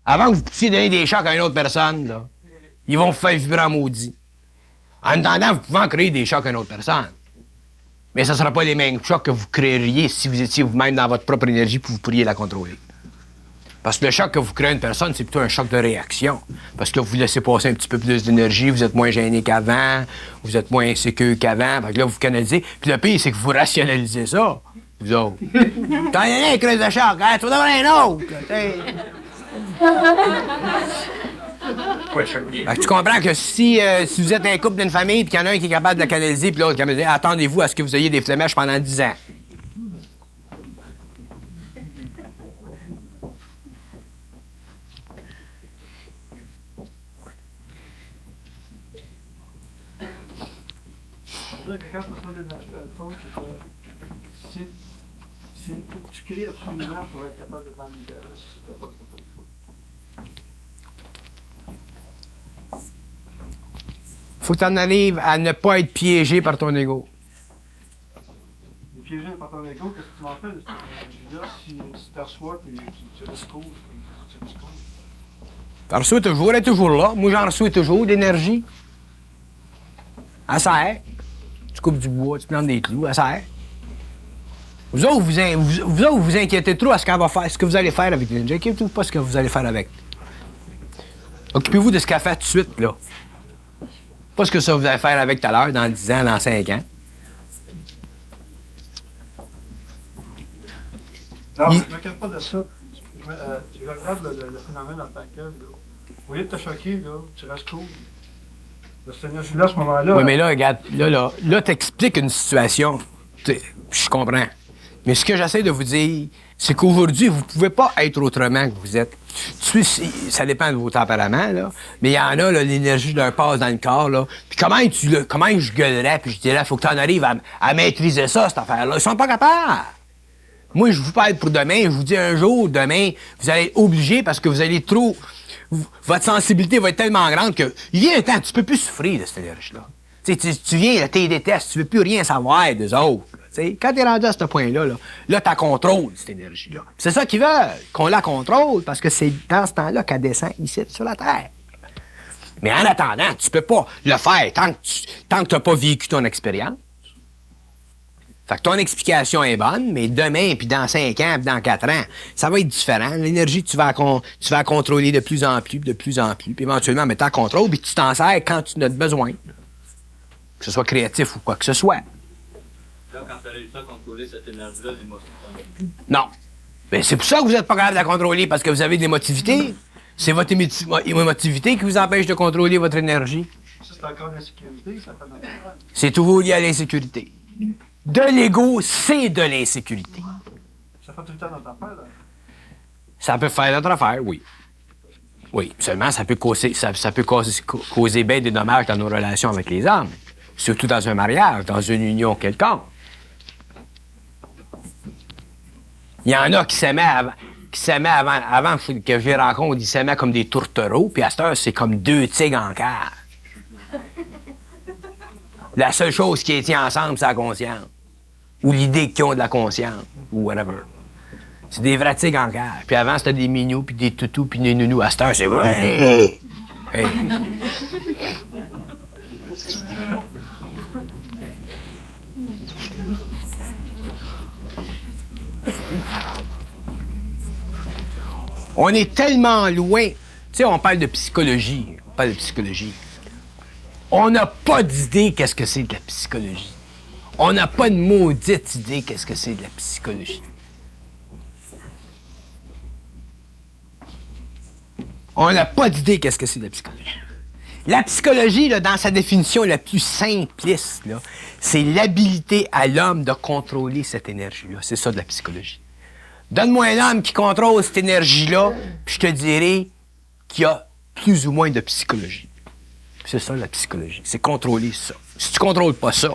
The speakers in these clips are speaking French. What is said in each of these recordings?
Avant que vous puissiez donner des chocs à une autre personne, là, ils vont vous faire vibrer en maudit. En attendant, vous pouvez en créer des chocs à une autre personne. Mais ce ne sera pas les mêmes chocs que vous créeriez si vous étiez vous-même dans votre propre énergie pour vous pourriez la contrôler. Parce que le choc que vous créez à une personne, c'est plutôt un choc de réaction. Parce que là, vous laissez passer un petit peu plus d'énergie, vous êtes moins gêné qu'avant, vous êtes moins insécure qu'avant. Fait que là, vous canalisez. Puis le pire, c'est que vous rationalisez ça, vous autres. T'en as un crise de choc, hein? Tu vas donner un autre. Fait que tu comprends que si vous êtes un couple d'une famille, puis qu'il y en a un qui est capable de la canaliser, puis l'autre qui est capable de dire attendez-vous à ce que vous ayez des flémèches pendant 10 ans. Quand tu crées absolument pour être capable de t'en libérer. Faut que tu en arrives à ne pas être piégé par ton ego. Piégé par ton ego, qu'est-ce que tu m'en fais de cette énergie-là si tu t'assois et tu discours? Tu en reçois toujours, elle est toujours là. Moi, j'en reçois toujours d'énergie. Elle sert. Tu coupes du bois, tu plantes des clous, elle sert. Vous autres, vous inquiétez trop à ce qu'elle va faire, ce que vous allez faire avec l'énergie. Inquiétez-vous pas ce que vous allez faire avec. Occupez-vous de ce qu'elle fait tout de suite, là. Pas ce que ça vous allez faire avec tout à l'heure, dans 10 ans, dans 5 ans. Non, je ne m'inquiète pas de ça. Je regarde le phénomène en tant que tel. Au lieu de te choquer, là, tu restes cool. Cette énergie-là, à ce moment-là... Oui, mais là, regarde, là t'expliques une situation. Je comprends. Mais ce que j'essaie de vous dire, c'est qu'aujourd'hui, vous ne pouvez pas être autrement que vous êtes. Ça dépend de vos tempéraments, là. Mais il y en a, là, l'énergie leur passe dans le corps, là. Puis comment je gueulerais, puis je dirais, il faut que tu en arrives à maîtriser ça, cette affaire-là. Ils sont pas capables. Moi, je vous parle pour demain, je vous dis un jour, demain, vous allez être obligé parce que vous allez trop... Votre sensibilité va être tellement grande que... Il y a un temps, tu peux plus souffrir de cette énergie-là. Tu viens, là, t'es détestes, tu veux plus rien savoir des autres. T'sais. Quand t'es rendu à ce point-là, là t'as contrôle cette énergie-là. C'est ça qu'ils veulent, qu'on la contrôle, parce que c'est dans ce temps-là qu'elle descend ici, sur la Terre. Mais en attendant, tu peux pas le faire tant que t'as pas vécu ton expérience. Fait que ton explication est bonne, mais demain, puis dans 5 ans, puis dans 4 ans, ça va être différent. L'énergie, tu vas contrôler de plus en plus, puis éventuellement, mais tu contrôle, puis tu t'en sers quand tu en as besoin. Que ce soit créatif ou quoi que ce soit. Là, quand tu as réussi à contrôler cette énergie-là, l'émotion. Non. Mais c'est pour ça que vous n'êtes pas capable de la contrôler, parce que vous avez de l'émotivité. C'est votre émotivité qui vous empêche de contrôler votre énergie. Ça, c'est encore l'insécurité, ça fait mal. C'est toujours lié à l'insécurité. De l'ego, c'est de l'insécurité. Ça fait tout le temps notre affaire, là. Ça peut faire notre affaire, oui. Oui, seulement ça peut causer bien des dommages dans nos relations avec les hommes. Surtout dans un mariage, dans une union quelconque. Il y en a qui s'aimaient avant que je les rencontre, ils s'aimaient comme des tourtereaux, puis à cette heure, c'est comme 2 tigres en cage. La seule chose qui les tient ensemble, c'est la conscience. Ou l'idée qu'ils ont de la conscience, ou whatever. C'est des vrais tigres en cage. Puis avant, c'était des mignous, puis des toutous, puis des nounous. À cette heure, c'est vrai. Hey. On est tellement loin. Tu sais, on parle de psychologie. On n'a pas d'idée qu'est-ce que c'est de la psychologie. On n'a pas de maudite idée qu'est-ce que c'est de la psychologie. On n'a pas d'idée qu'est-ce que c'est de la psychologie. La psychologie, là, dans sa définition la plus simpliste, là, c'est l'habilité à l'homme de contrôler cette énergie-là. C'est ça de la psychologie. Donne-moi un homme qui contrôle cette énergie-là, puis je te dirai qu'il y a plus ou moins de psychologie. C'est ça, la psychologie. C'est contrôler ça. Si tu contrôles pas ça,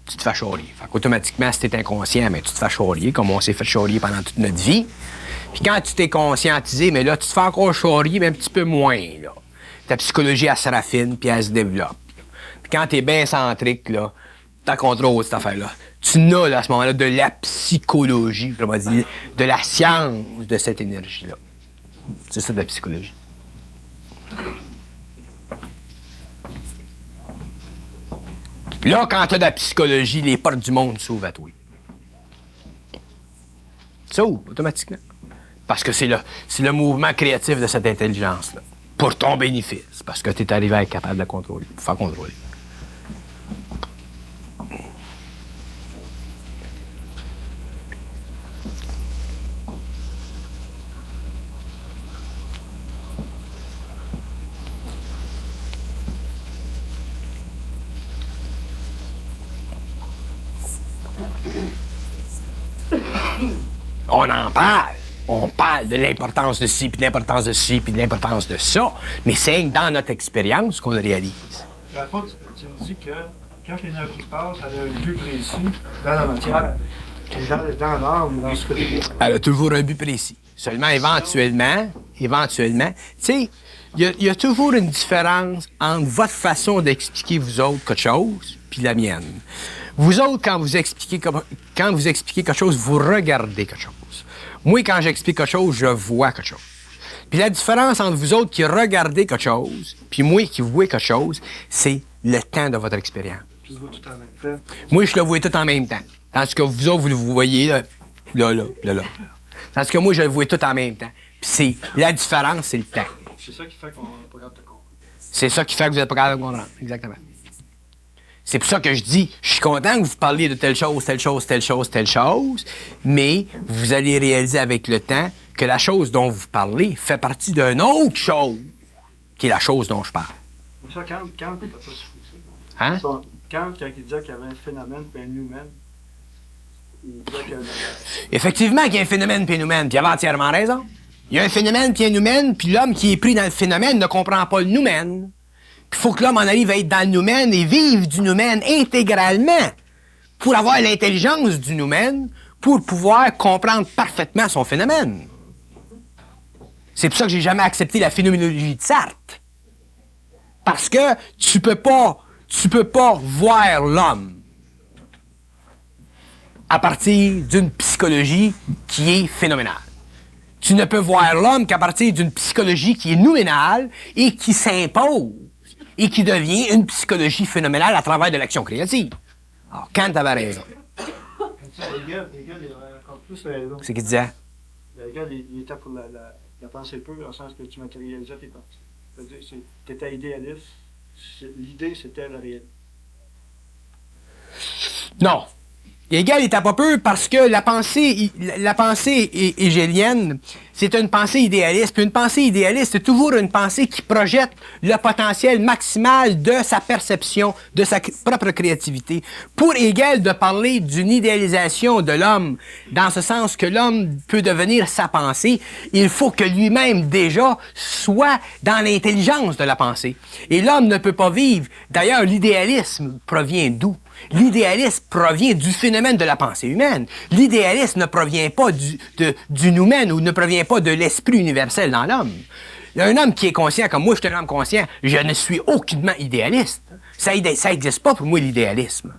tu te fais charrier. Fait qu'automatiquement, si t'es inconscient, mais tu te fais charrier, comme on s'est fait charrier pendant toute notre vie. Puis quand tu t'es conscientisé, mais là, tu te fais encore charrier, mais un petit peu moins, là. Ta psychologie, elle se raffine, puis elle se développe. Puis quand t'es bien centrique, là, t'as contrôle cette affaire-là. Tu n'as, là, à ce moment-là, de la psychologie, je vais dire, de la science de cette énergie-là. C'est ça de la psychologie. Là, quand tu as de la psychologie, les portes du monde s'ouvrent à toi. Ça ouvre automatiquement. Parce que c'est le mouvement créatif de cette intelligence-là. Pour ton bénéfice. Parce que tu es arrivé à être capable de la contrôler, de faire contrôler. On en parle. On parle de l'importance de ci, puis de l'importance de ci, puis de l'importance de ça. Mais c'est dans notre expérience qu'on le réalise. Dans le fond, tu me dis que quand l'énergie se passe, elle a un but précis dans la matière, dans l'art ou dans ce que tu... Elle a toujours un but précis. Seulement, éventuellement, tu sais, il y a toujours une différence entre votre façon d'expliquer, vous autres, quelque chose, puis la mienne. Vous autres, quand vous expliquez quelque chose, vous regardez quelque chose. Moi, quand j'explique quelque chose, je vois quelque chose. Puis la différence entre vous autres qui regardez quelque chose, puis moi qui vois quelque chose, c'est le temps de votre expérience. Tu le vois tout en même temps. Moi, je le vois tout en même temps. Tandis que vous autres, vous le voyez là. Tandis que moi, je le vois tout en même temps. Puis la différence, c'est le temps. C'est ça qui fait qu'on n'est pas capable de comprendre. C'est ça qui fait que vous n'êtes pas capable de comprendre. Exactement. C'est pour ça que je dis, je suis content que vous parliez de telle chose, telle chose, telle chose, telle chose, mais vous allez réaliser avec le temps que la chose dont vous parlez fait partie d'une autre chose, qui est la chose dont je parle. Ça, quand t'as pas su ça. Hein? Quand il disait qu'il y avait un phénomène puis un humain, il disait que... Effectivement qu'il y a un phénomène puis un humain, puis il avait entièrement raison. Il y a un phénomène puis un humain, puis l'homme qui est pris dans le phénomène ne comprend pas le noumen. Il faut que l'homme en arrive à être dans le noumen et vivre du noumen intégralement pour avoir l'intelligence du noumen, pour pouvoir comprendre parfaitement son phénomène. C'est pour ça que j'ai jamais accepté la phénoménologie de Sartre. Parce que tu peux pas voir l'homme à partir d'une psychologie qui est phénoménale. Tu ne peux voir l'homme qu'à partir d'une psychologie qui est nouménale et qui s'impose et qui devient une psychologie phénoménale à travers de l'action créative. Alors, Kant avait raison. Hegel, il avait encore plus raison. C'est ce qu'il disait. Hegel, il était pour la pensée pure, dans le sens que tu matérialisais tes pensées. C'est-à-dire, tu étais idéaliste. L'idée, c'était la réalité. Non. Hegel était pas peu parce que la pensée hégélienne, c'est une pensée idéaliste. Puis une pensée idéaliste, c'est toujours une pensée qui projette le potentiel maximal de sa perception, de sa propre créativité. Pour Hegel, de parler d'une idéalisation de l'homme, dans ce sens que l'homme peut devenir sa pensée, il faut que lui-même déjà soit dans l'intelligence de la pensée. Et l'homme ne peut pas vivre. D'ailleurs, l'idéalisme provient d'où? L'idéalisme provient du phénomène de la pensée humaine. L'idéalisme ne provient pas du noumen ou ne provient pas de l'esprit universel dans l'homme. Un homme qui est conscient, comme moi, je suis un homme conscient, je ne suis aucunement idéaliste. Ça n'existe pas pour moi, l'idéalisme.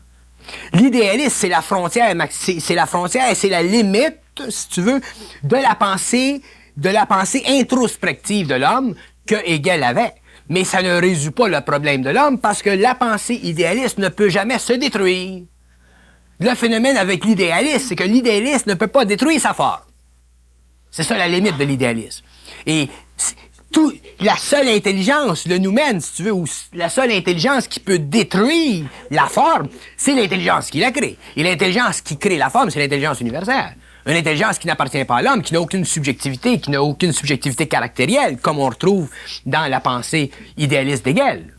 L'idéalisme, c'est la frontière et c'est la limite, si tu veux, de la pensée introspective de l'homme que Hegel avait. Mais ça ne résout pas le problème de l'homme parce que la pensée idéaliste ne peut jamais se détruire. Le phénomène avec l'idéalisme, c'est que l'idéaliste ne peut pas détruire sa forme. C'est ça la limite de l'idéalisme. Et la seule intelligence, le noumen, si tu veux, ou la seule intelligence qui peut détruire la forme, c'est l'intelligence qui la crée. Et l'intelligence qui crée la forme, c'est l'intelligence universelle. Une intelligence qui n'appartient pas à l'homme, qui n'a aucune subjectivité caractérielle, comme on retrouve dans la pensée idéaliste d'Hegel.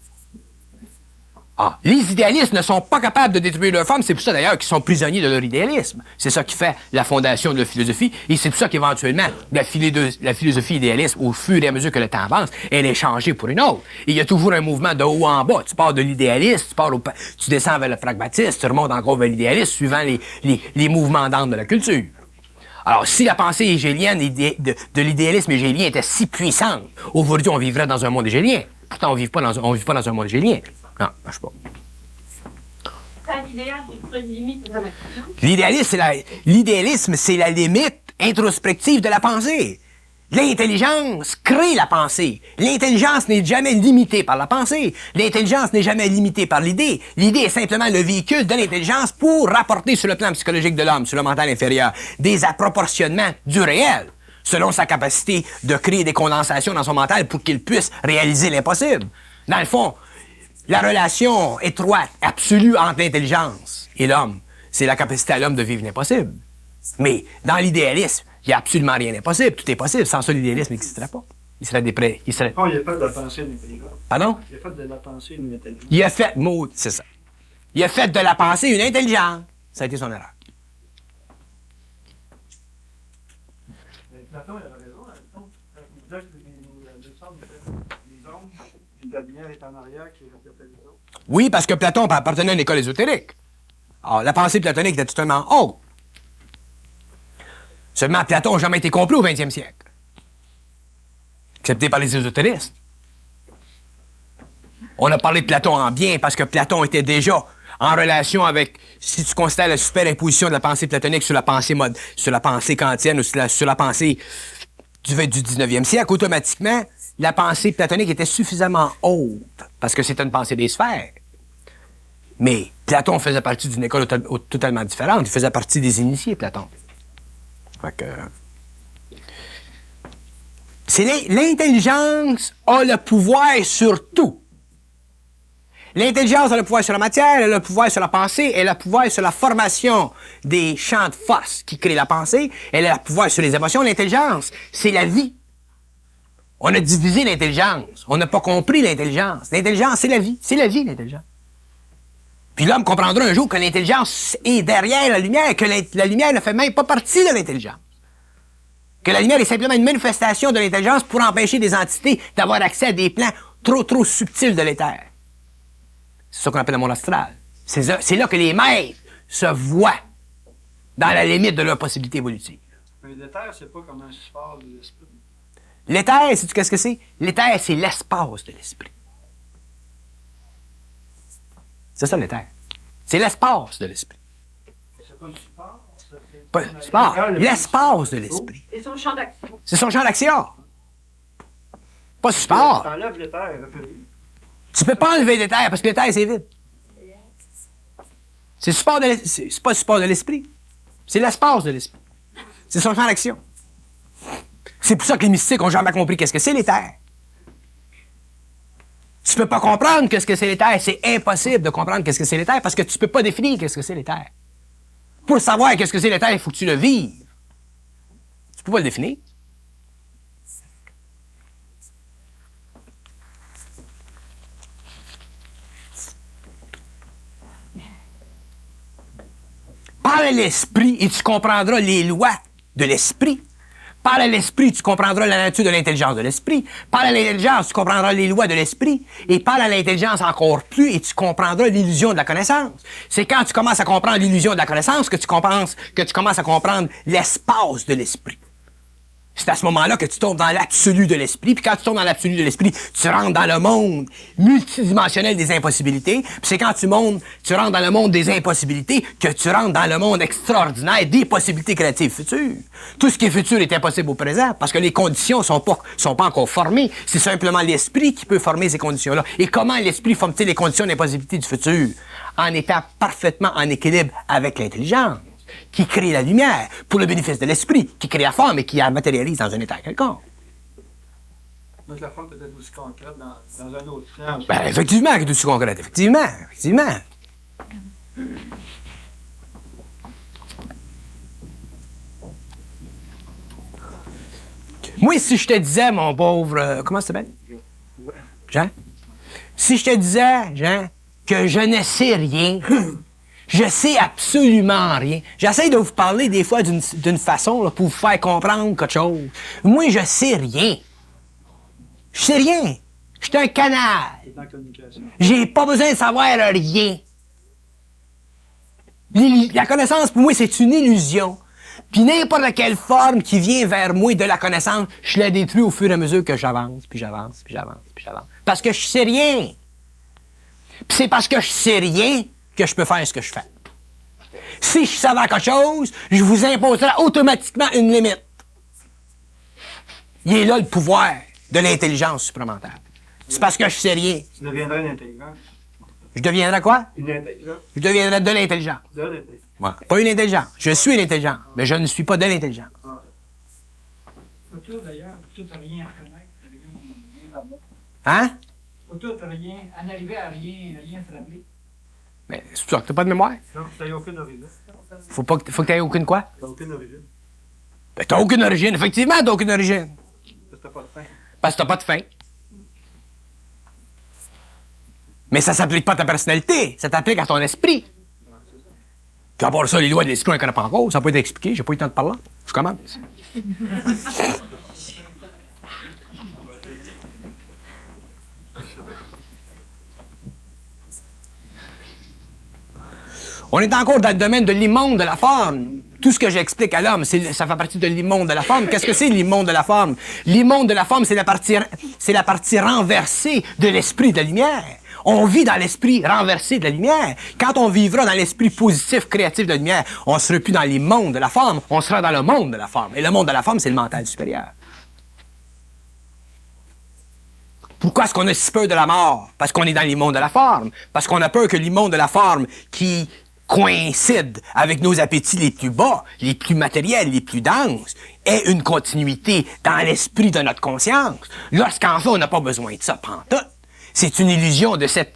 Ah, les idéalistes ne sont pas capables de détruire leur forme, c'est pour ça d'ailleurs qu'ils sont prisonniers de leur idéalisme. C'est ça qui fait la fondation de la philosophie, et c'est pour ça qu'éventuellement, la philosophie idéaliste, au fur et à mesure que le temps avance, elle est changée pour une autre. Et il y a toujours un mouvement de haut en bas. Tu pars de l'idéaliste, tu descends vers le pragmatisme, tu remontes encore vers l'idéaliste, suivant les mouvements d'âme de la culture. Alors, si la pensée hégélienne de l'idéalisme hégélien était si puissante, aujourd'hui, on vivrait dans un monde hégélien. Pourtant, on ne vit pas dans un monde hégélien. Non, ça marche pas. L'idéalisme, c'est la limite introspective de la pensée. L'intelligence crée la pensée. L'intelligence n'est jamais limitée par la pensée. L'intelligence n'est jamais limitée par l'idée. L'idée est simplement le véhicule de l'intelligence pour rapporter sur le plan psychologique de l'homme, sur le mental inférieur, des approportionnements du réel, selon sa capacité de créer des condensations dans son mental pour qu'il puisse réaliser l'impossible. Dans le fond, la relation étroite, absolue entre l'intelligence et l'homme, c'est la capacité à l'homme de vivre l'impossible. Mais dans l'idéalisme, il n'y a absolument rien d'impossible. Tout est possible. Sans ça, l'idéalisme n'existerait pas. Il serait dépré. Il serait... Oh, il a fait de la pensée une intelligence. Pardon? Il a fait de la pensée une intelligence. Il a fait... c'est ça. Il a fait de la pensée une intelligence. Ça a été son erreur. Mais Platon, il avait raison. Quand il disait que les ombres, puis la lumière est en arrière qui reflétait les autres. Oui, parce que Platon appartenait à une école ésotérique. Alors, la pensée platonique était totalement haute. Seulement, Platon n'a jamais été compris au 20e siècle. Accepté par les ésotéristes. On a parlé de Platon en bien parce que Platon était déjà en relation avec, si tu considères la superimposition de la pensée platonique sur la pensée kantienne ou sur la pensée du 19e siècle, automatiquement, la pensée platonique était suffisamment haute parce que c'était une pensée des sphères. Mais Platon faisait partie d'une école totalement différente. Il faisait partie des initiés, Platon. Fait que... L'intelligence a le pouvoir sur tout. L'intelligence a le pouvoir sur la matière, elle a le pouvoir sur la pensée, elle a le pouvoir sur la formation des champs de force qui créent la pensée, elle a le pouvoir sur les émotions. L'intelligence, c'est la vie. On a divisé l'intelligence. On n'a pas compris l'intelligence. L'intelligence, c'est la vie. C'est la vie, l'intelligence. Puis l'homme comprendra un jour que l'intelligence est derrière la lumière, que la lumière ne fait même pas partie de l'intelligence. Que la lumière est simplement une manifestation de l'intelligence pour empêcher des entités d'avoir accès à des plans trop subtils de l'éther. C'est ça qu'on appelle le monde astral. C'est là que les maîtres se voient dans la limite de leur possibilité évolutive. Mais l'éther, c'est pas comme un support de l'esprit. L'éther, sais-tu qu'est-ce que c'est? L'éther, c'est l'espace de l'esprit. C'est ça, l'éther. C'est l'espace de l'esprit. C'est pas un support? Pas le support, l'espace de l'esprit. C'est son champ d'action. C'est son champ d'action. Pas support. T'enlèves l'éther, Tu peux pas enlever l'éther parce que l'éther, c'est vide. C'est pas le support de l'esprit. C'est l'espace de l'esprit. C'est son champ d'action. C'est pour ça que les mystiques ont jamais compris qu'est-ce que c'est l'éther. Tu peux pas comprendre qu'est-ce que c'est l'éther. C'est impossible de comprendre qu'est-ce que c'est l'éther parce que tu peux pas définir qu'est-ce que c'est l'éther. Pour savoir qu'est-ce que c'est l'éther, il faut que tu le vives. Tu peux pas le définir. Parle à l'esprit et tu comprendras les lois de l'esprit. Parle à l'esprit, tu comprendras la nature de l'intelligence de l'esprit. Parle à l'intelligence, tu comprendras les lois de l'esprit. Et parle à l'intelligence encore plus et tu comprendras l'illusion de la connaissance. C'est quand tu commences à comprendre l'illusion de la connaissance que tu commences à comprendre l'espace de l'esprit. C'est à ce moment-là que tu tombes dans l'absolu de l'esprit. Puis quand tu tombes dans l'absolu de l'esprit, tu rentres dans le monde multidimensionnel des impossibilités. Puis c'est quand tu rentres dans le monde des impossibilités que tu rentres dans le monde extraordinaire des possibilités créatives futures. Tout ce qui est futur est impossible au présent parce que les conditions sont pas encore formées. C'est simplement l'esprit qui peut former ces conditions-là. Et comment l'esprit forme-t-il les conditions d'impossibilité du futur? En étant parfaitement en équilibre avec l'intelligence, qui crée la lumière pour le bénéfice de l'esprit, qui crée la forme et qui la matérialise dans un état quelconque. Donc la forme peut être aussi concrète dans un autre plan. Ben, effectivement, elle est aussi concrète. Effectivement. Moi, si je te disais, mon pauvre... comment ça s'appelle? Jean? Si je te disais, Jean, que je ne sais rien... Je sais absolument rien. J'essaie de vous parler des fois d'une façon là, pour vous faire comprendre quelque chose. Moi, je sais rien. Je sais rien. Je suis un canal. J'ai pas besoin de savoir rien. La connaissance, pour moi, c'est une illusion. Puis n'importe quelle forme qui vient vers moi de la connaissance, je la détruis au fur et à mesure que j'avance, puis j'avance, puis j'avance, puis j'avance. Parce que je sais rien. Puis c'est parce que je sais rien que je peux faire ce que je fais. Si je savais quelque chose, je vous imposerais automatiquement une limite. Il est là le pouvoir de l'intelligence supplémentaire. C'est parce que je sais rien. Tu deviendrais une intelligence. Je deviendrai quoi? Une intelligence. Je deviendrai de l'intelligence. De l'intelligence. Ouais. Pas une intelligence. Je suis l'intelligence, mais je ne suis pas de l'intelligence. Autour d'ailleurs, tout rien à connaître, Hein? autour rien, en arriver à rien se rappeler. Mais c'est sûr que t'as pas de mémoire. Donc, tu n'as aucune origine. Faut que t'aies aucune quoi? Tu n'as aucune origine. Ben, t'as aucune origine. Effectivement, t'as aucune origine. Parce que tu n'as pas de fin. Parce que t'as pas de fin. Mais ça s'applique pas à ta personnalité. Ça t'applique à ton esprit. Puis à part ça, les lois de l'esprit, on ne connaît pas encore. Ça peut être expliqué. J'ai pas eu le temps de parler. Je commence. On est encore dans le domaine de l'immonde de la forme. Tout ce que j'explique à l'homme, ça fait partie de l'immonde de la forme. Qu'est-ce que c'est l'immonde de la forme? L'immonde de la forme, c'est la partie renversée de l'esprit de la lumière. On vit dans l'esprit renversé de la lumière. Quand on vivra dans l'esprit positif, créatif de la lumière, on ne sera plus dans l'immonde de la forme, on sera dans le monde de la forme. Et le monde de la forme, c'est le mental supérieur. Pourquoi est-ce qu'on a si peur de la mort? Parce qu'on est dans l'immonde de la forme. Parce qu'on a peur que l'immonde de la forme qui coïncide avec nos appétits les plus bas, les plus matériels, les plus denses, ait une continuité dans l'esprit de notre conscience. Lorsqu'en fait, on n'a pas besoin de ça pantoute. C'est une illusion du fait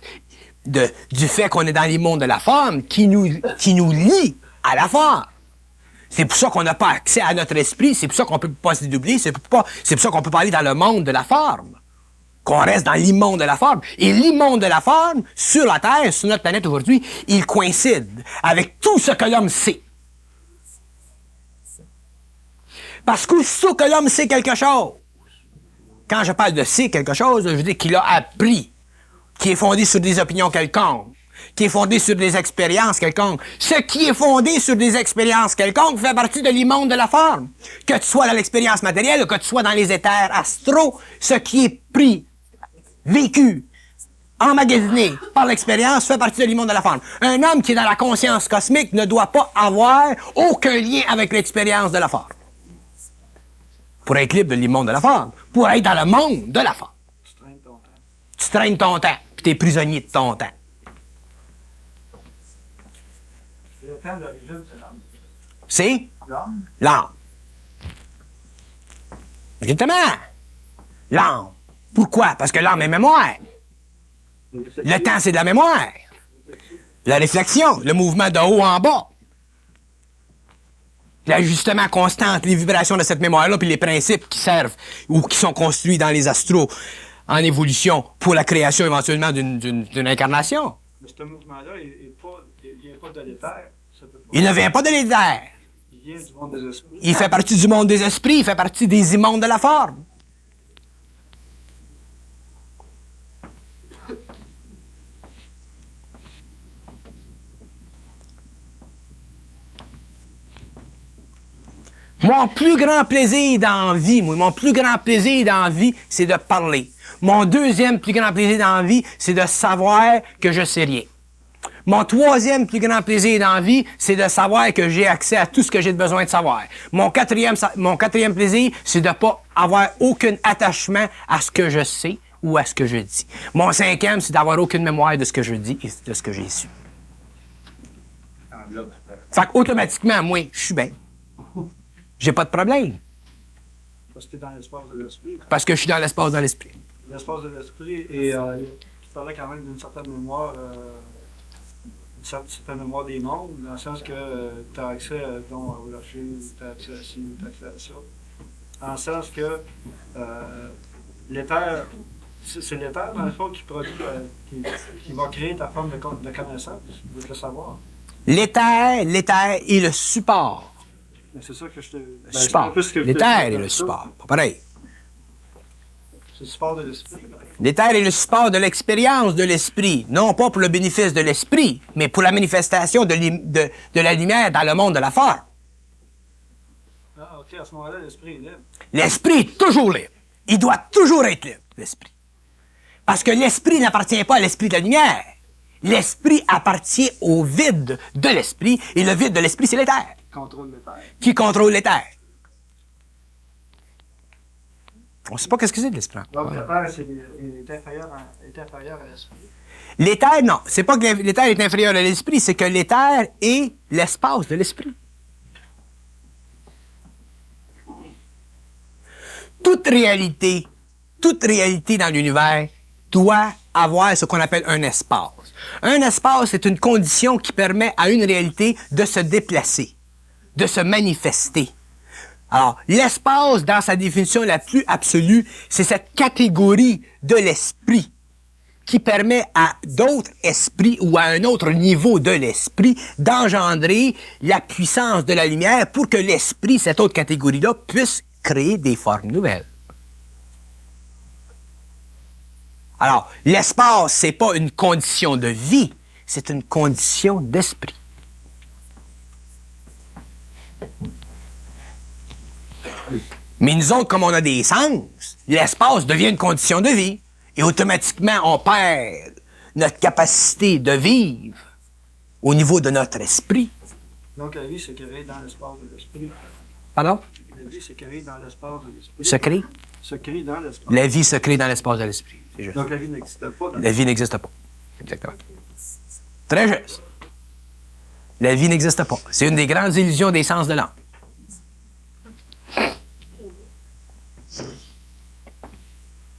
qu'on est dans l'immonde de la forme qui nous lie à la forme. C'est pour ça qu'on n'a pas accès à notre esprit, c'est pour ça qu'on peut pas se dédoubler, c'est pour ça qu'on peut pas aller dans le monde de la forme. Qu'on reste dans l'immonde de la forme. Et l'immonde de la forme, sur la Terre, sur notre planète aujourd'hui, il coïncide avec tout ce que l'homme sait. Parce qu'aussitôt que l'homme sait quelque chose, quand je parle de sait quelque chose, je veux dire qu'il a appris, qui est fondé sur des opinions quelconques, qui est fondé sur des expériences quelconques. Ce qui est fondé sur des expériences quelconques fait partie de l'immonde de la forme. Que tu sois dans l'expérience matérielle ou que tu sois dans les éthers astraux, ce qui est pris, vécu, emmagasiné par l'expérience fait partie de l'immonde de la forme. Un homme qui est dans la conscience cosmique ne doit pas avoir aucun lien avec l'expérience de la forme. Pour être libre de l'immonde de la forme, pour être dans le monde de la forme. Tu traînes ton temps. Tu traînes ton temps, puis t'es prisonnier de ton temps. Le temps d'origine, c'est l'âme. C'est L'âme? l'âme. Exactement. L'âme. Pourquoi? Parce que l'âme est mémoire. Le temps, c'est de la mémoire. La réflexion, le mouvement de haut en bas. L'ajustement constant entre les vibrations de cette mémoire-là puis les principes qui servent ou qui sont construits dans les astros en évolution pour la création éventuellement d'une incarnation. Mais ce mouvement-là, il vient pas de l'éther. Il ne vient pas de l'éther. Il vient du monde des esprits. Il fait partie du monde des esprits, il fait partie des immondes de la forme. Mon plus grand plaisir dans la vie, c'est de parler. Mon deuxième plus grand plaisir dans la vie, c'est de savoir que je sais rien. Mon troisième plus grand plaisir dans la vie, c'est de savoir que j'ai accès à tout ce que j'ai besoin de savoir. Mon quatrième plaisir, c'est de ne pas avoir aucun attachement à ce que je sais ou à ce que je dis. Mon cinquième, c'est d'avoir aucune mémoire de ce que je dis et de ce que j'ai su. Fait qu'automatiquement, moi, je suis bien. J'ai pas de problème. Parce que tu es dans l'espace de l'esprit. Parce que je suis dans l'espace de l'esprit. L'espace de l'esprit, et tu parlais quand même d'une certaine mémoire, des mondes, dans le sens que tu as accès au lâcher, tu as accès à ci, tu as accès à ça. En le sens que l'éther, c'est l'éther, dans le fond, qui produit, qui va créer ta forme de connaissance, de le savoir. L'éther est le support. Mais c'est ça que je te. Support. L'éther est le support. Pas pareil. C'est le support de l'esprit. L'éther est le support de l'expérience de l'esprit. Non pas pour le bénéfice de l'esprit, mais pour la manifestation de la lumière dans le monde de la forme. Ah, OK. À ce moment-là, l'esprit est libre. L'esprit est toujours libre. Il doit toujours être libre, l'esprit. Parce que l'esprit n'appartient pas à l'esprit de la lumière. L'esprit appartient au vide de l'esprit, et le vide de l'esprit, c'est l'éther. Contrôle l'éther. Qui contrôle l'éther. On ne sait pas qu'est-ce que c'est de l'esprit. Donc, la Terre est inférieure à l'esprit. L'éther, non. C'est pas que l'éther est inférieur à l'esprit, c'est que l'éther est l'espace de l'esprit. Toute réalité dans l'univers doit avoir ce qu'on appelle un espace. Un espace est une condition qui permet à une réalité de se déplacer, de se manifester. Alors, l'espace, dans sa définition la plus absolue, c'est cette catégorie de l'esprit qui permet à d'autres esprits ou à un autre niveau de l'esprit d'engendrer la puissance de la lumière pour que l'esprit, cette autre catégorie-là, puisse créer des formes nouvelles. Alors, l'espace, c'est pas une condition de vie, c'est une condition d'esprit. Mais nous autres, comme on a des sens, l'espace devient une condition de vie. Et automatiquement, on perd notre capacité de vivre au niveau de notre esprit. Donc, la vie se crée dans l'espace de l'esprit. Pardon? La vie se crée dans l'espace de l'esprit. Se crée? Se crée dans l'espace. La vie se crée dans l'espace de l'esprit. C'est juste. Donc, la vie n'existe pas dans La vie n'existe pas. Exactement. Très juste. La vie n'existe pas. C'est une des grandes illusions des sens de l'âme.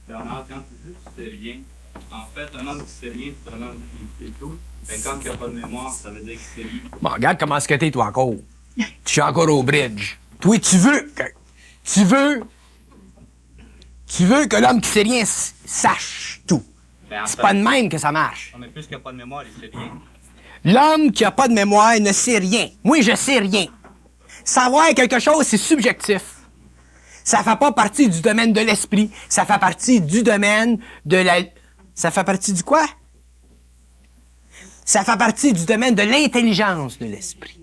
Bernard, quand tu dis que tu sais rien, en fait, un homme qui sait rien, c'est un homme qui sait tout. Mais quand il n'y a pas de mémoire, ça veut dire qu'il sait rien. Bon, regarde comment ce que t'es, toi, encore. Tu es encore au bridge. Toi, tu veux que l'homme qui sait rien sache tout. Ben, en C'est fait, pas de même que ça marche. non, mais puisqu'il n'y a pas de mémoire, il sait rien. L'homme qui n'a pas de mémoire ne sait rien. Moi, je sais rien. Savoir quelque chose, c'est subjectif. Ça fait pas partie du domaine de l'esprit. Ça fait partie du domaine de la... Ça fait partie du quoi? Ça fait partie du domaine de l'intelligence de l'esprit.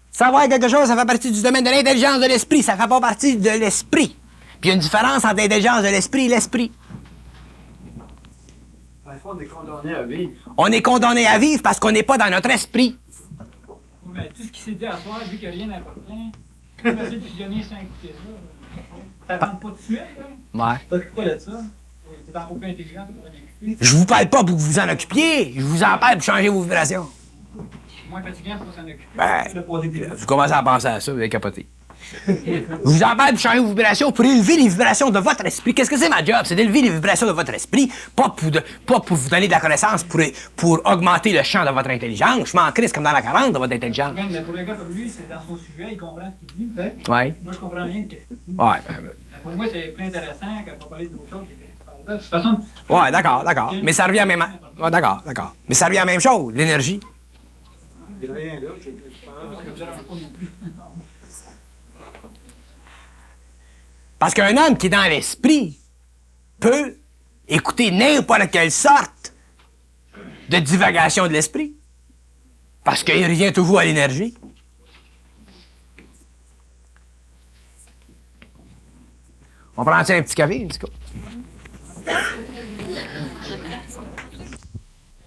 Savoir quelque chose, ça fait partie du domaine de l'intelligence de l'esprit. Ça fait pas partie de l'esprit. Puis il y a une différence entre l'intelligence de l'esprit et l'esprit. Dans le fond, on est condamné à vivre. On est condamné à vivre parce qu'on n'est pas dans notre esprit. Mais tout ce qui s'est dit à soir, vu qu'il n'y a rien d'important, tu vas essayer de fusionner sans écouter ça. Ça rentre pas tout de suite, là. Ouais. T'occupes pas de ça. T'es encore plus intelligent pour l'écouter. Je vous parle pas pour que vous vous en occupiez. Je vous en parle pour changer vos vibrations. Moins fatigant pour s'en occuper. Ben, vous commencez à penser à ça, vous allez capoter. Je vous en parle pour changer vos vibrations, pour élever les vibrations de votre esprit. Qu'est-ce que c'est ma job? C'est d'élever les vibrations de votre esprit, pas pour vous donner de la connaissance, pour augmenter le champ de votre intelligence. Je m'en crisse comme dans la 40 de votre intelligence. Mais pour le gars comme lui, c'est dans son sujet, il comprend ce qu'il dit. Peut-être. Ouais. Moi, je comprends rien de ce qu'il dit. Ouais. Pour moi, c'est plus intéressant qu'à pas parler d'autre chose. De toute façon, Ouais, d'accord. Mais ça revient à la même... Ouais, d'accord. Mais ça revient à la même chose, l'énergie. Il n'y a rien là. Parce qu'un homme qui est dans l'esprit peut écouter n'importe quelle sorte de divagation de l'esprit. Parce qu'il revient toujours à l'énergie. On prend un petit café, en tout cas.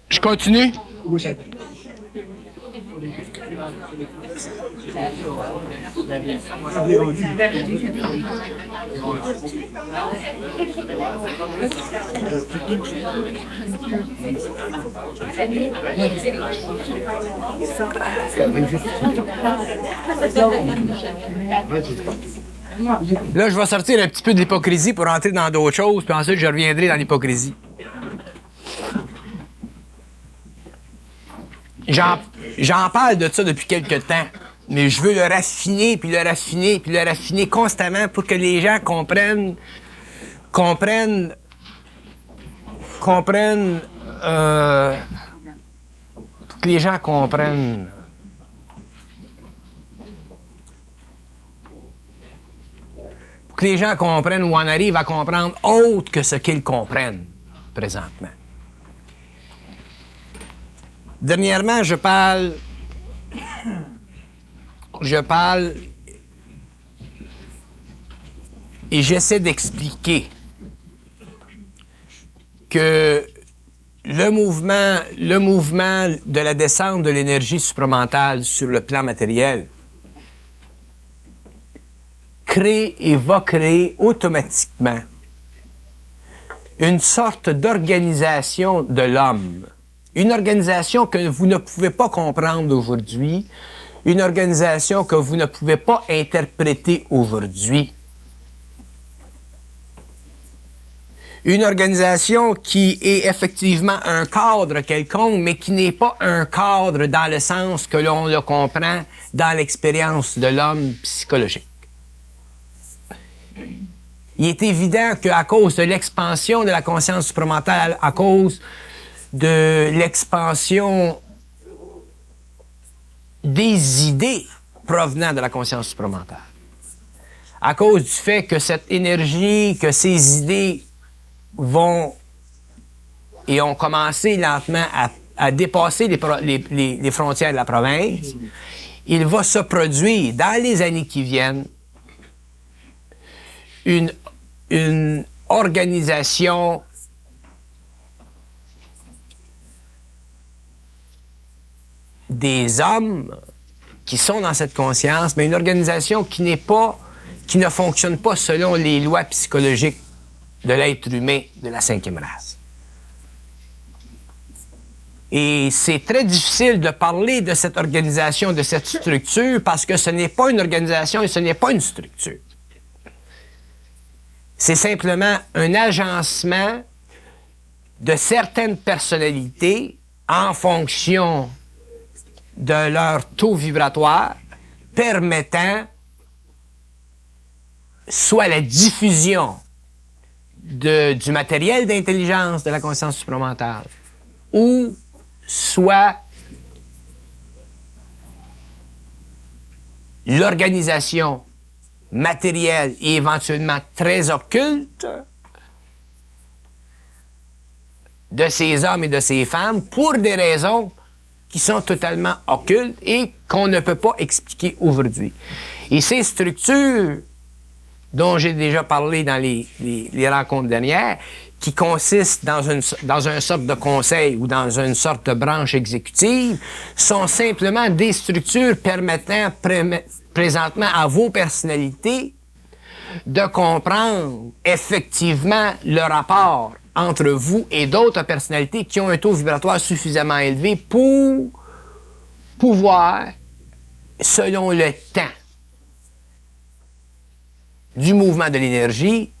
Je continue? Là, je vais sortir un petit peu de l'hypocrisie pour entrer dans d'autres choses, puis ensuite, je reviendrai dans l'hypocrisie. J'en parle de ça depuis quelque temps, mais je veux le raffiner, puis le raffiner, puis le raffiner constamment pour que les gens comprennent pour que les gens comprennent. Pour que les gens comprennent ou en arrivent à comprendre autre que ce qu'ils comprennent présentement. Dernièrement, je parle et j'essaie d'expliquer que le mouvement de la descente de l'énergie supramentale sur le plan matériel crée et va créer automatiquement une sorte d'organisation de l'homme. Une organisation que vous ne pouvez pas comprendre aujourd'hui, une organisation que vous ne pouvez pas interpréter aujourd'hui. Une organisation qui est effectivement un cadre quelconque, mais qui n'est pas un cadre dans le sens que l'on le comprend dans l'expérience de l'homme psychologique. Il est évident qu'à cause de l'expansion de la conscience supramentale, à cause de l'expansion des idées provenant de la conscience supramentale, à cause du fait que cette énergie, que ces idées vont et ont commencé lentement à dépasser les frontières de la province, il va se produire dans les années qui viennent une organisation des hommes qui sont dans cette conscience, mais une organisation qui ne fonctionne pas selon les lois psychologiques de l'être humain de la 5e race. Et c'est très difficile de parler de cette organisation, de cette structure, parce que ce n'est pas une organisation et ce n'est pas une structure. C'est simplement un agencement de certaines personnalités en fonction de leur taux vibratoire permettant soit la diffusion du matériel d'intelligence de la conscience supramentale ou soit l'organisation matérielle et éventuellement très occulte de ces hommes et de ces femmes pour des raisons qui sont totalement occultes et qu'on ne peut pas expliquer aujourd'hui. Et ces structures dont j'ai déjà parlé dans les rencontres dernières, qui consistent dans une sorte de conseil ou dans une sorte de branche exécutive, sont simplement des structures permettant présentement à vos personnalités de comprendre effectivement le rapport entre vous et d'autres personnalités qui ont un taux vibratoire suffisamment élevé pour pouvoir, selon le temps du mouvement de l'énergie,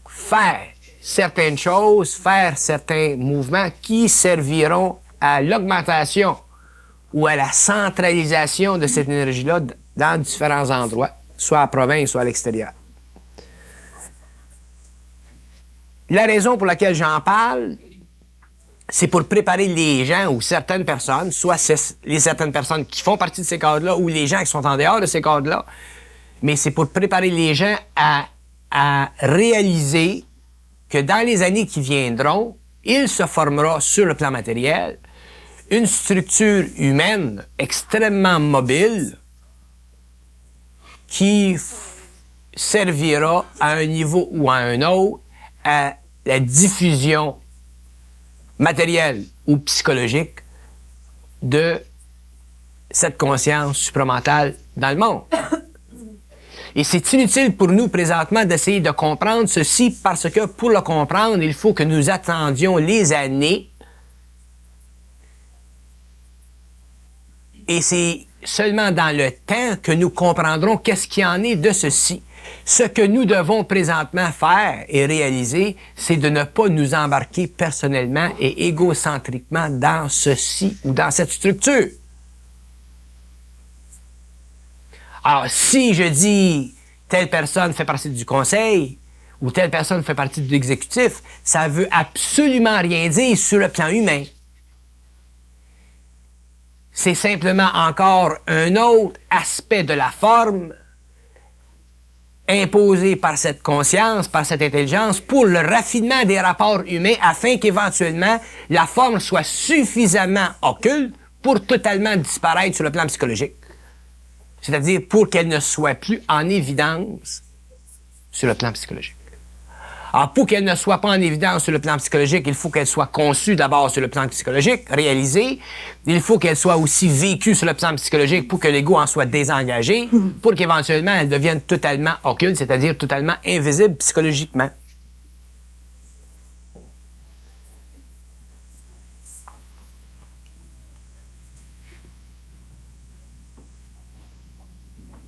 faire certaines choses, faire certains mouvements qui serviront à l'augmentation ou à la centralisation de cette énergie-là dans différents endroits, soit à province, soit à l'extérieur. La raison pour laquelle j'en parle, c'est pour préparer les gens ou certaines personnes, soit certaines personnes qui font partie de ces cadres-là ou les gens qui sont en dehors de ces cadres-là, mais c'est pour préparer les gens à réaliser que dans les années qui viendront, il se formera sur le plan matériel une structure humaine extrêmement mobile qui servira à un niveau ou à un autre à la diffusion matérielle ou psychologique de cette conscience supramentale dans le monde. Et c'est inutile pour nous présentement d'essayer de comprendre ceci parce que pour le comprendre, il faut que nous attendions les années. Et c'est seulement dans le temps que nous comprendrons qu'est-ce qu'il en est de ceci. Ce que nous devons présentement faire et réaliser, c'est de ne pas nous embarquer personnellement et égocentriquement dans ceci ou dans cette structure. Alors, si je dis telle personne fait partie du conseil ou telle personne fait partie de l'exécutif, ça veut absolument rien dire sur le plan humain. C'est simplement encore un autre aspect de la forme imposé par cette conscience, par cette intelligence, pour le raffinement des rapports humains afin qu'éventuellement la forme soit suffisamment occulte pour totalement disparaître sur le plan psychologique. C'est-à-dire pour qu'elle ne soit plus en évidence sur le plan psychologique. Alors, pour qu'elle ne soit pas en évidence sur le plan psychologique, il faut qu'elle soit conçue d'abord sur le plan psychologique, réalisée. Il faut qu'elle soit aussi vécue sur le plan psychologique pour que l'ego en soit désengagé, pour qu'éventuellement elle devienne totalement occulte, c'est-à-dire totalement invisible psychologiquement.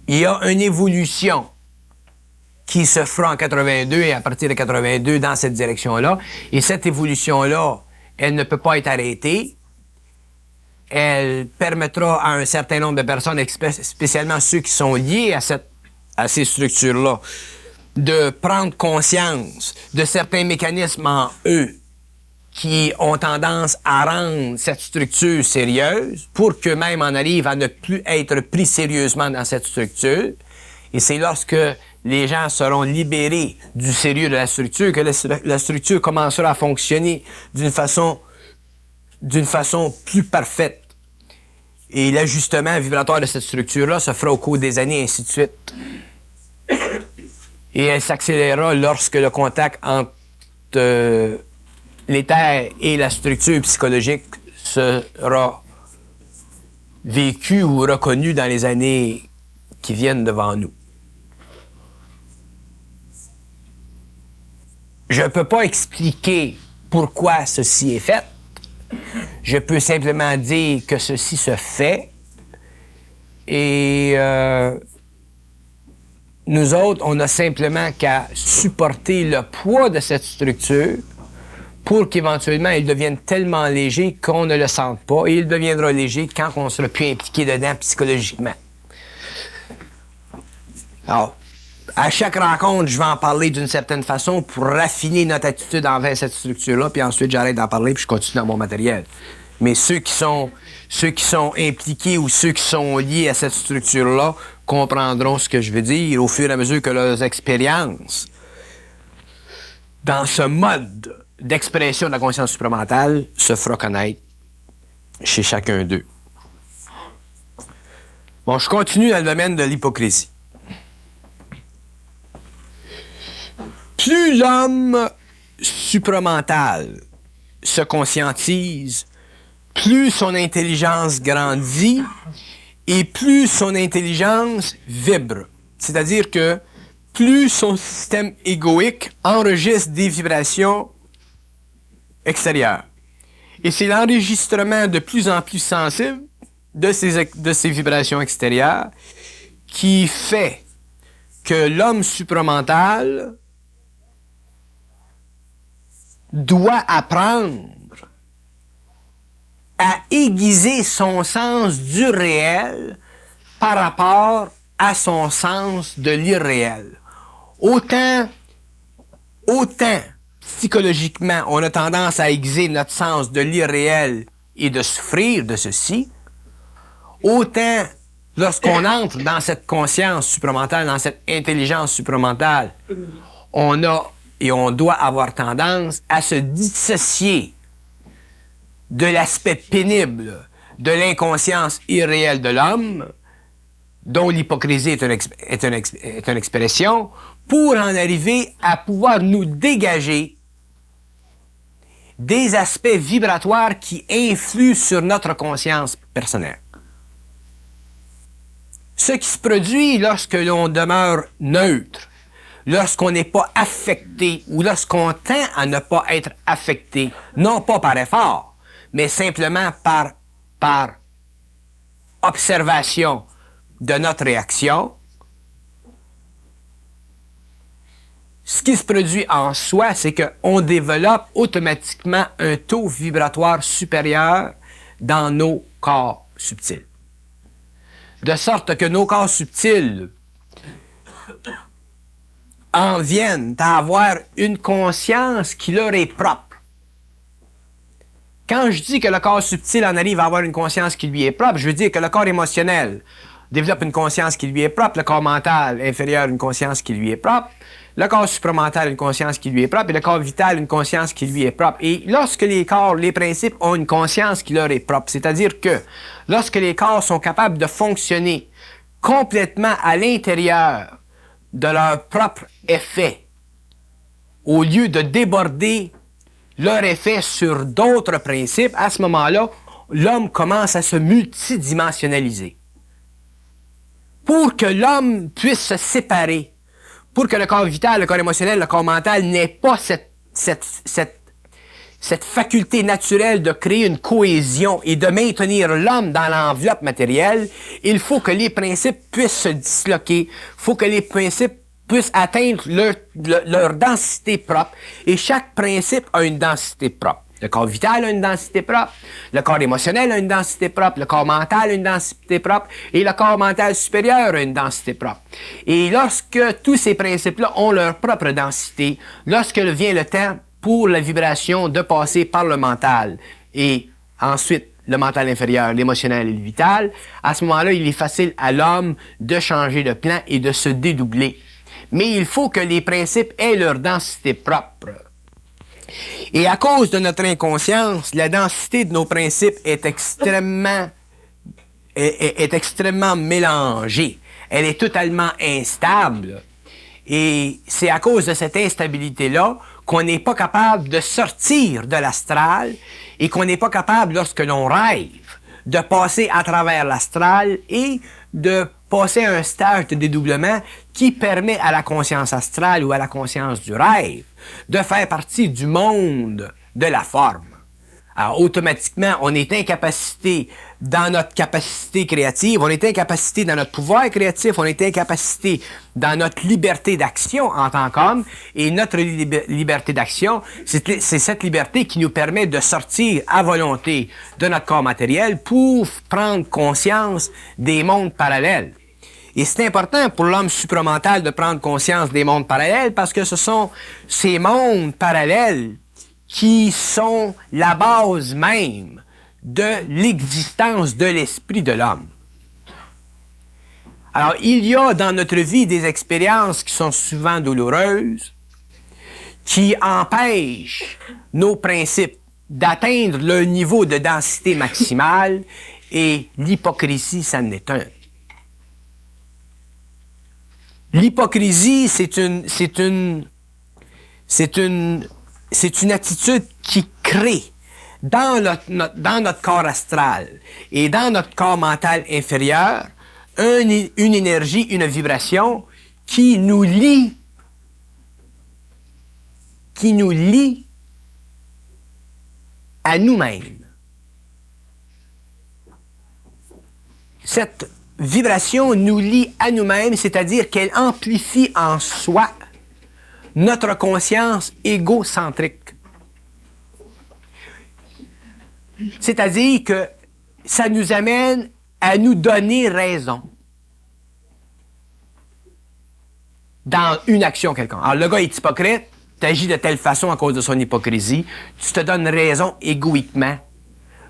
Il y a une évolution qui se fera en 82 et à partir de 82 dans cette direction-là. Et cette évolution-là, elle ne peut pas être arrêtée. Elle permettra à un certain nombre de personnes, spécialement ceux qui sont liés à ces structures-là, de prendre conscience de certains mécanismes en eux qui ont tendance à rendre cette structure sérieuse pour qu'eux-mêmes en arrivent à ne plus être pris sérieusement dans cette structure. Et c'est lorsque les gens seront libérés du sérieux de la structure que la structure commencera à fonctionner d'une façon plus parfaite. Et l'ajustement vibratoire de cette structure-là se fera au cours des années, et ainsi de suite. Et elle s'accélérera lorsque le contact entre l'éther et la structure psychologique sera vécu ou reconnu dans les années qui viennent devant nous. Je ne peux pas expliquer pourquoi ceci est fait. Je peux simplement dire que ceci se fait. Et nous autres, on a simplement qu'à supporter le poids de cette structure pour qu'éventuellement, il devienne tellement léger qu'on ne le sente pas. Et il deviendra léger quand on sera plus impliqué dedans psychologiquement. Alors, à chaque rencontre, je vais en parler d'une certaine façon pour raffiner notre attitude envers cette structure-là, puis ensuite j'arrête d'en parler puis je continue dans mon matériel. Mais ceux qui sont impliqués ou ceux qui sont liés à cette structure-là comprendront ce que je veux dire au fur et à mesure que leurs expériences dans ce mode d'expression de la conscience supramentale se fera connaître chez chacun d'eux. Bon, je continue dans le domaine de l'hypocrisie. Plus l'homme supramental se conscientise, plus son intelligence grandit et plus son intelligence vibre. C'est-à-dire que plus son système égoïque enregistre des vibrations extérieures. Et c'est l'enregistrement de plus en plus sensible de ces vibrations extérieures qui fait que l'homme supramental doit apprendre à aiguiser son sens du réel par rapport à son sens de l'irréel. Autant psychologiquement, on a tendance à aiguiser notre sens de l'irréel et de souffrir de ceci, autant lorsqu'on entre dans cette conscience supramentale, dans cette intelligence supramentale, on doit avoir tendance à se dissocier de l'aspect pénible de l'inconscience irréelle de l'homme, dont l'hypocrisie est une expression, pour en arriver à pouvoir nous dégager des aspects vibratoires qui influent sur notre conscience personnelle. Ce qui se produit lorsque l'on demeure neutre, lorsqu'on n'est pas affecté ou lorsqu'on tend à ne pas être affecté, non pas par effort, mais simplement par observation de notre réaction, ce qui se produit en soi, c'est qu'on développe automatiquement un taux vibratoire supérieur dans nos corps subtils. De sorte que nos corps subtils en viennent à avoir une conscience qui leur est propre. Quand je dis que le corps subtil en arrive à avoir une conscience qui lui est propre, je veux dire que le corps émotionnel développe une conscience qui lui est propre, le corps mental inférieur une conscience qui lui est propre, le corps supramental une conscience qui lui est propre et le corps vital une conscience qui lui est propre. Et lorsque les corps, les principes ont une conscience qui leur est propre, c'est-à-dire que lorsque les corps sont capables de fonctionner complètement à l'intérieur de leur propre effet au lieu de déborder leur effet sur d'autres principes, à ce moment-là, l'homme commence à se multidimensionnaliser. Pour que l'homme puisse se séparer, pour que le corps vital, le corps émotionnel, le corps mental n'ait pas cette faculté naturelle de créer une cohésion et de maintenir l'homme dans l'enveloppe matérielle, il faut que les principes puissent se disloquer, il faut que les principes puissent atteindre leur densité propre, et chaque principe a une densité propre. Le corps vital a une densité propre, le corps émotionnel a une densité propre, le corps mental a une densité propre, et le corps mental supérieur a une densité propre. Et lorsque tous ces principes-là ont leur propre densité, lorsque vient le temps pour la vibration de passer par le mental, et ensuite le mental inférieur, l'émotionnel et le vital, à ce moment-là, il est facile à l'homme de changer de plan et de se dédoubler. Mais il faut que les principes aient leur densité propre. Et à cause de notre inconscience, la densité de nos principes est extrêmement mélangée. Elle est totalement instable. Et c'est à cause de cette instabilité-là qu'on n'est pas capable de sortir de l'astral et qu'on n'est pas capable, lorsque l'on rêve, de passer à travers l'astral et de passer à un stage de dédoublement qui permet à la conscience astrale ou à la conscience du rêve de faire partie du monde de la forme. Alors, automatiquement, on est incapacité dans notre capacité créative, on est incapacité dans notre pouvoir créatif, on est incapacité dans notre liberté d'action en tant qu'homme, et notre liberté d'action, c'est cette liberté qui nous permet de sortir à volonté de notre corps matériel pour prendre conscience des mondes parallèles. Et c'est important pour l'homme supramental de prendre conscience des mondes parallèles parce que ce sont ces mondes parallèles qui sont la base même de l'existence de l'esprit de l'homme. Alors, il y a dans notre vie des expériences qui sont souvent douloureuses, qui empêchent nos principes d'atteindre le niveau de densité maximale, et l'hypocrisie, ça en est un. L'hypocrisie, c'est une attitude qui crée dans notre corps astral et dans notre corps mental inférieur une énergie, une vibration qui nous lie à nous-mêmes. Cette vibration nous lie à nous-mêmes, c'est-à-dire qu'elle amplifie en soi notre conscience égocentrique. C'est-à-dire que ça nous amène à nous donner raison dans une action quelconque. Alors, le gars est hypocrite, tu agis de telle façon à cause de son hypocrisie, tu te donnes raison égoïquement,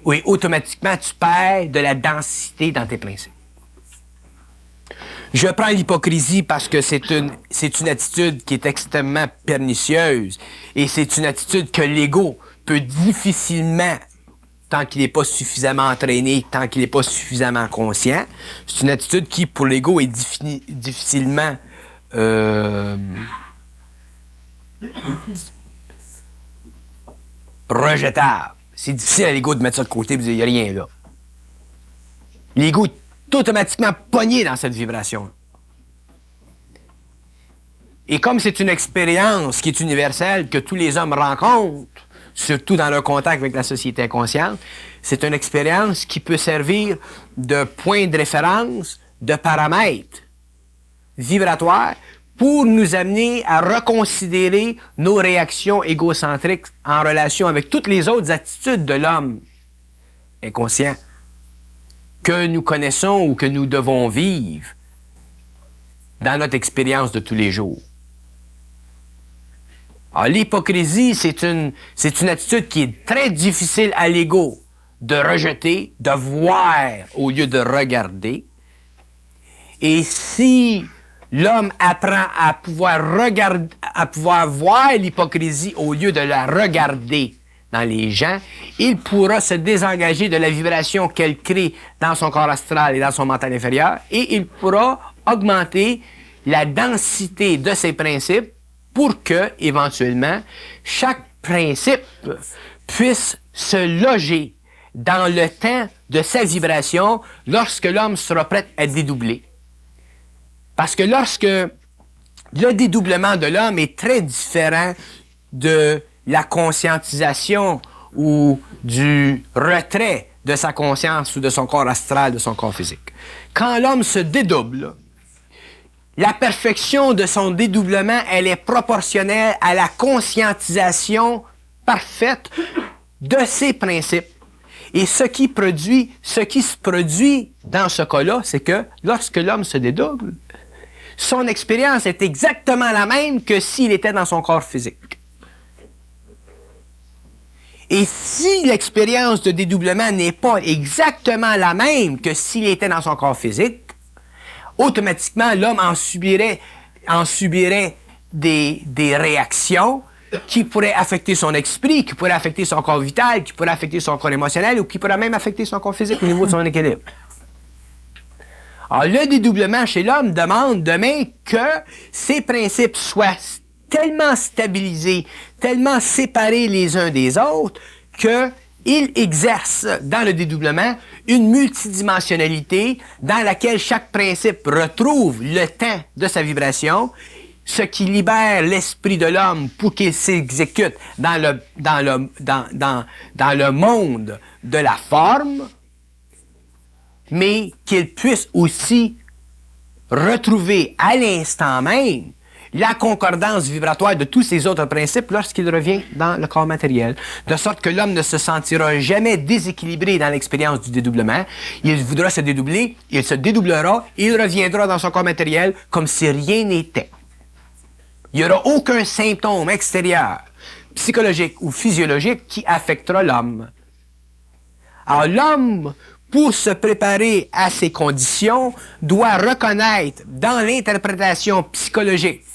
oui, automatiquement, tu perds de la densité dans tes principes. Je prends l'hypocrisie parce que c'est une attitude qui est extrêmement pernicieuse et c'est une attitude que l'ego peut difficilement, tant qu'il n'est pas suffisamment entraîné, tant qu'il n'est pas suffisamment conscient, c'est une attitude qui, pour l'ego, est difficilement rejetable. C'est difficile à l'ego de mettre ça de côté et de dire, il n'y a rien là. L'ego est automatiquement pogné dans cette vibration. Et comme c'est une expérience qui est universelle, que tous les hommes rencontrent, surtout dans leur contact avec la société inconsciente, c'est une expérience qui peut servir de point de référence, de paramètre vibratoire pour nous amener à reconsidérer nos réactions égocentriques en relation avec toutes les autres attitudes de l'homme inconscient que nous connaissons ou que nous devons vivre dans notre expérience de tous les jours. Alors, l'hypocrisie, c'est une attitude qui est très difficile à l'ego de rejeter, de voir au lieu de regarder. Et si l'homme apprend à pouvoir voir l'hypocrisie au lieu de la regarder dans les gens, il pourra se désengager de la vibration qu'elle crée dans son corps astral et dans son mental inférieur, et il pourra augmenter la densité de ses principes pour que, éventuellement, chaque principe puisse se loger dans le temps de sa vibration lorsque l'homme sera prêt à dédoubler. Parce que lorsque le dédoublement de l'homme est très différent de la conscientisation ou du retrait de sa conscience ou de son corps astral, de son corps physique. Quand l'homme se dédouble, la perfection de son dédoublement, elle est proportionnelle à la conscientisation parfaite de ses principes. Et ce qui se produit dans ce cas-là, c'est que lorsque l'homme se dédouble, son expérience est exactement la même que s'il était dans son corps physique. Et si l'expérience de dédoublement n'est pas exactement la même que s'il était dans son corps physique, automatiquement, l'homme en subirait des réactions qui pourraient affecter son esprit, qui pourraient affecter son corps vital, qui pourraient affecter son corps émotionnel ou qui pourraient même affecter son corps physique au niveau de son équilibre. Alors, le dédoublement chez l'homme demande demain que ces principes soient tellement stabilisés, tellement séparés les uns des autres, qu'ils exercent dans le dédoublement une multidimensionnalité dans laquelle chaque principe retrouve le temps de sa vibration, ce qui libère l'esprit de l'homme pour qu'il s'exécute dans le monde de la forme, mais qu'il puisse aussi retrouver à l'instant même la concordance vibratoire de tous ces autres principes lorsqu'il revient dans le corps matériel. De sorte que l'homme ne se sentira jamais déséquilibré dans l'expérience du dédoublement. Il voudra se dédoubler, il se dédoublera, et il reviendra dans son corps matériel comme si rien n'était. Il n'y aura aucun symptôme extérieur, psychologique ou physiologique qui affectera l'homme. Alors l'homme, pour se préparer à ces conditions, doit reconnaître dans l'interprétation psychologique,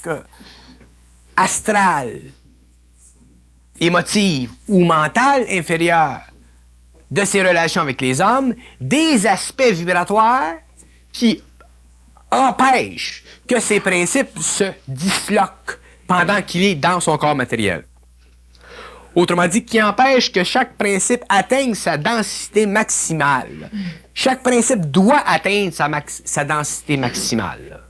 astrale, émotive ou mentale inférieure de ses relations avec les hommes, des aspects vibratoires qui empêchent que ces principes se disloquent pendant qu'il est dans son corps matériel. Autrement dit, qui empêche que chaque principe atteigne sa densité maximale. Chaque principe doit atteindre sa densité maximale.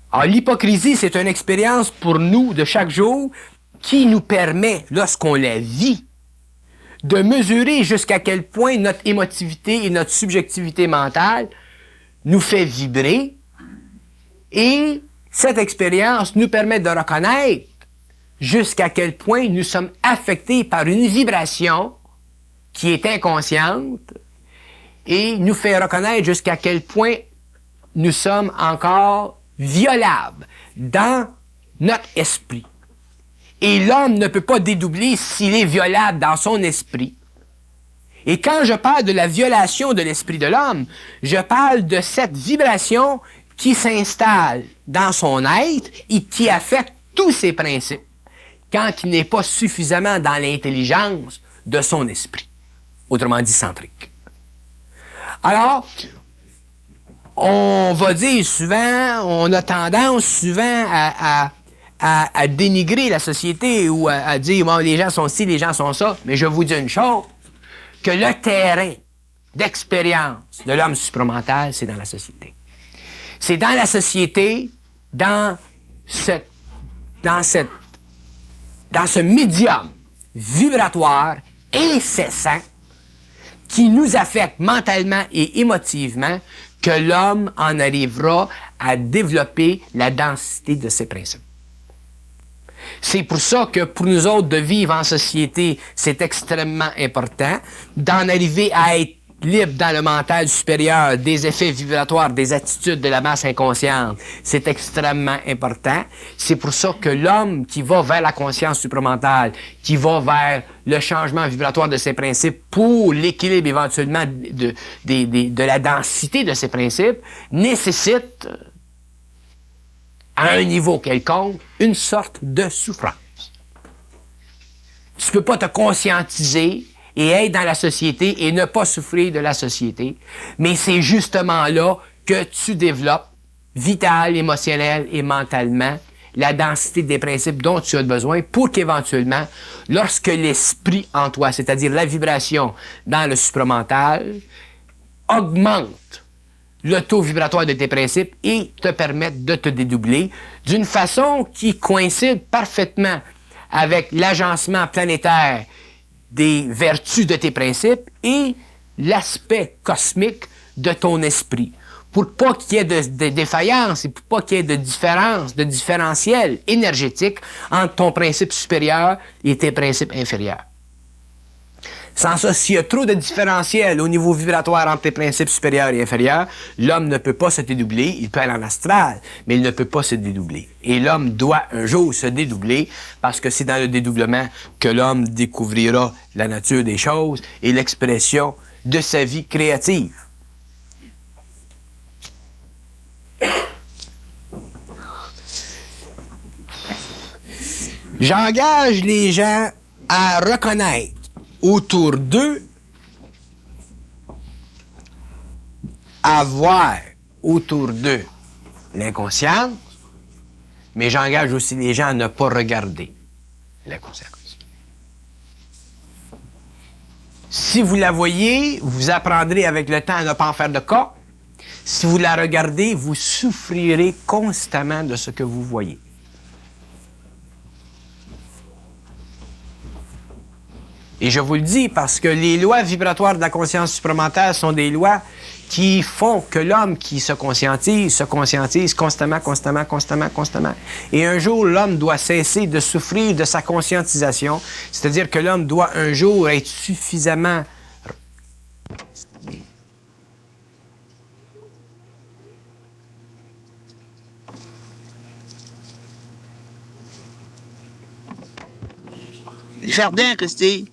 Alors, l'hypocrisie, c'est une expérience pour nous de chaque jour qui nous permet, lorsqu'on la vit, de mesurer jusqu'à quel point notre émotivité et notre subjectivité mentale nous fait vibrer. Et cette expérience nous permet de reconnaître jusqu'à quel point nous sommes affectés par une vibration qui est inconsciente et nous fait reconnaître jusqu'à quel point nous sommes encore violables dans notre esprit. Et l'homme ne peut pas dédoubler s'il est violable dans son esprit. Et quand je parle de la violation de l'esprit de l'homme, je parle de cette vibration qui s'installe dans son être et qui affecte tous ses principes, quand il n'est pas suffisamment dans l'intelligence de son esprit, autrement dit centrique. Alors, on va dire souvent, on a tendance souvent à dénigrer la société ou à dire, bon, les gens sont ci, les gens sont ça, mais je vous dis une chose, que le terrain d'expérience de l'homme supramental, c'est dans la société. C'est dans la société, dans ce médium vibratoire incessant qui nous affecte mentalement et émotivement, que l'homme en arrivera à développer la densité de ses principes. C'est pour ça que pour nous autres de vivre en société, c'est extrêmement important d'en arriver à être libre dans le mental supérieur des effets vibratoires, des attitudes de la masse inconsciente. C'est extrêmement important. C'est pour ça que l'homme qui va vers la conscience supramentale, qui va vers le changement vibratoire de ses principes pour l'équilibre éventuellement de la densité de ses principes, nécessite à un niveau quelconque une sorte de souffrance. Tu peux pas te conscientiser et être dans la société et ne pas souffrir de la société. Mais c'est justement là que tu développes vital, émotionnel et mentalement, la densité des principes dont tu as besoin pour qu'éventuellement, lorsque l'esprit en toi, c'est-à-dire la vibration dans le supramental, augmente le taux vibratoire de tes principes et te permette de te dédoubler d'une façon qui coïncide parfaitement avec l'agencement planétaire des vertus de tes principes et l'aspect cosmique de ton esprit. Pour pas qu'il y ait de défaillance et pour pas qu'il y ait de différence, de différentiel énergétique entre ton principe supérieur et tes principes inférieurs. Sans ça, s'il y a trop de différentiel au niveau vibratoire entre tes principes supérieurs et inférieurs, l'homme ne peut pas se dédoubler. Il peut aller en astral, mais il ne peut pas se dédoubler. Et l'homme doit un jour se dédoubler parce que c'est dans le dédoublement que l'homme découvrira la nature des choses et l'expression de sa vie créative. J'engage les gens à reconnaître autour d'eux, à voir autour d'eux l'inconscience, mais j'engage aussi les gens à ne pas regarder l'inconscience. Si vous la voyez, vous apprendrez avec le temps à ne pas en faire de cas. Si vous la regardez, vous souffrirez constamment de ce que vous voyez. Et je vous le dis parce que les lois vibratoires de la conscience supramentale sont des lois qui font que l'homme qui se conscientise constamment, constamment, constamment, constamment. Et un jour, l'homme doit cesser de souffrir de sa conscientisation, c'est-à-dire que l'homme doit un jour être suffisamment Jardin, Christy.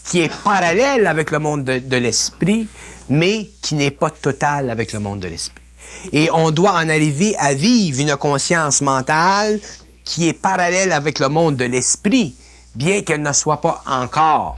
qui est parallèle avec le monde de l'esprit, mais qui n'est pas total avec le monde de l'esprit. Et on doit en arriver à vivre une conscience mentale qui est parallèle avec le monde de l'esprit, bien qu'elle ne soit pas encore